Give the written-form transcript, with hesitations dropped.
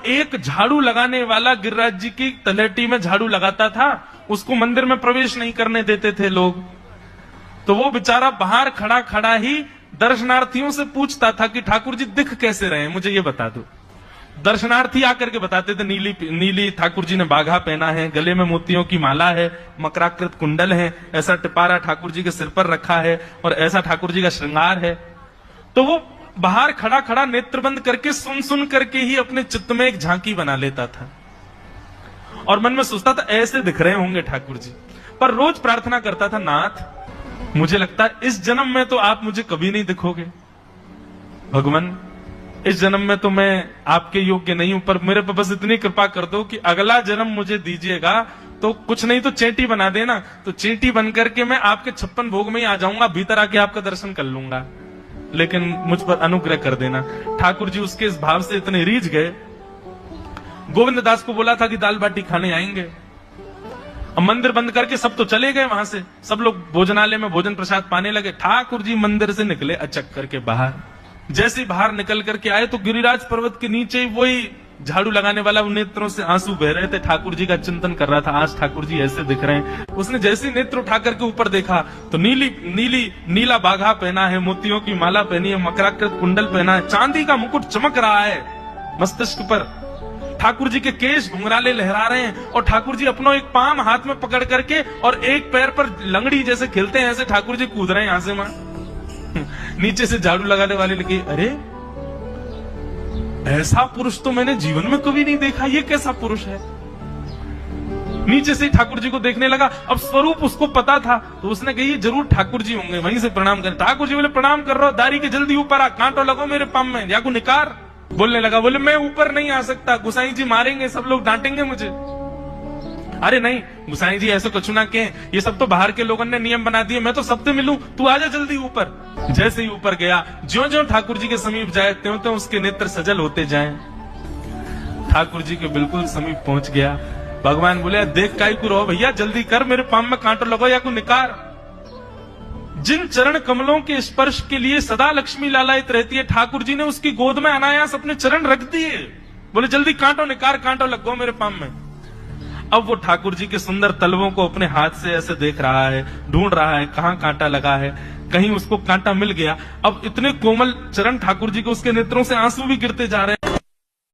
एक झाड़ू लगाने वाला गिरिराज जी की तलहटी में झाड़ू लगाता था, उसको मंदिर में प्रवेश नहीं करने देते थे लोग। तो वो बेचारा बाहर खड़ा खड़ा ही दर्शनार्थियों से पूछता था कि ठाकुर जी दिख कैसे रहे हैं, मुझे ये बता दो। दर्शनार्थी आकर के बताते थे नीली ठाकुर जी ने बाघा पहना है, गले में मोतियों की माला है, मकराकृत कुंडल है, ऐसा टिपारा ठाकुर जी के सिर पर रखा है और ऐसा ठाकुर जी का श्रृंगार है। तो वो बाहर खड़ा खड़ा नेत्र बंद करके सुन सुन करके ही अपने चित्त में एक झांकी बना लेता था और मन में सोचता था ऐसे दिख रहे होंगे ठाकुर जी। पर रोज प्रार्थना करता था, नाथ मुझे लगता है इस जन्म में तो आप मुझे कभी नहीं दिखोगे भगवान, इस जन्म में तो मैं आपके योग्य नहीं हूं, पर मेरे पर बस इतनी कृपा कर दो कि अगला जन्म मुझे दीजिएगा तो कुछ नहीं तो चेटी बना देना, तो चेटी बन करके मैं आपके 56 भोग में ही आ जाऊंगा, भीतर आके आपका दर्शन कर लूंगा, लेकिन मुझ पर अनुग्रह कर देना। ठाकुर जी उसके इस भाव से इतने रीझ गए। गोविंद दास को बोला था कि दाल बाटी खाने आएंगे, अब मंदिर बंद करके सब तो चले गए वहां से, सब लोग भोजनालय में भोजन प्रसाद पाने लगे। ठाकुर जी मंदिर से निकले अचक करके बाहर, जैसे बाहर निकल करके आए तो गिरिराज पर्वत के नीचे वही झाड़ू लगाने वाला नेत्रों से आंसू बह रहे थे, ठाकुर जी का चिंतन कर रहा था, आज ठाकुर जी ऐसे दिख रहे हैं। उसने जैसे नेत्र उठा करके ऊपर देखा तो नीला बाघा पहना है, मोतियों की माला पहनी है, मकराकृत कुंडल पहना है, चांदी का मुकुट चमक रहा है मस्तिष्क पर, ठाकुर जी के केश घुंघराले लहरा रहे हैं और ठाकुर जी अपना एक पाम हाथ में पकड़ करके और एक पैर पर लंगड़ी जैसे खेलते हैं ऐसे ठाकुर जी कूद रहे हैं यहां से वहां। नीचे से झाड़ू लगाने वाले लगे, अरे ऐसा पुरुष तो मैंने जीवन में कभी नहीं देखा, ये कैसा पुरुष है। नीचे से ठाकुर जी को देखने लगा, अब स्वरूप उसको पता था तो उसने कही जरूर ठाकुर जी होंगे, वहीं से प्रणाम कर। ठाकुर जी बोले प्रणाम कर रहा हूं, दारी के जल्दी ऊपर आ, कांटो लगो मेरे पाम में, या को निकार। बोलने लगा, बोले मैं ऊपर नहीं आ सकता, गुसाई जी मारेंगे, सब लोग डांटेंगे मुझे। अरे नहीं गुसाई जी ऐसे कुछ ना कहें, ये सब तो बाहर के लोगों ने नियम बना दिए, मैं तो सबसे मिलूं, तू आजा जल्दी ऊपर। जैसे ही ऊपर गया, ज्यों-ज्यों ठाकुर जी के समीप जाए त्यों-त्यों उसके नेत्र सजल होते जाएं। ठाकुर जी के बिल्कुल समीप पहुंच गया। भगवान बोले, देख काई को रहो भैया, जल्दी कर, मेरे पाम में कांटो लगो या को निकार। जिन चरण कमलों के स्पर्श के लिए सदा लक्ष्मी लालायित रहती है, ठाकुर जी ने उसकी गोद में अनायास अपने चरण रख दिए। बोले जल्दी कांटो निकार, कांटो लगो मेरे पाम में। अब वो ठाकुर जी के सुंदर तलवों को अपने हाथ से ऐसे देख रहा है, ढूंढ रहा है कहां कांटा लगा है, कहीं उसको कांटा मिल गया। अब इतने कोमल चरण ठाकुर जी के, उसके नेत्रों से आंसू भी गिरते जा रहे हैं।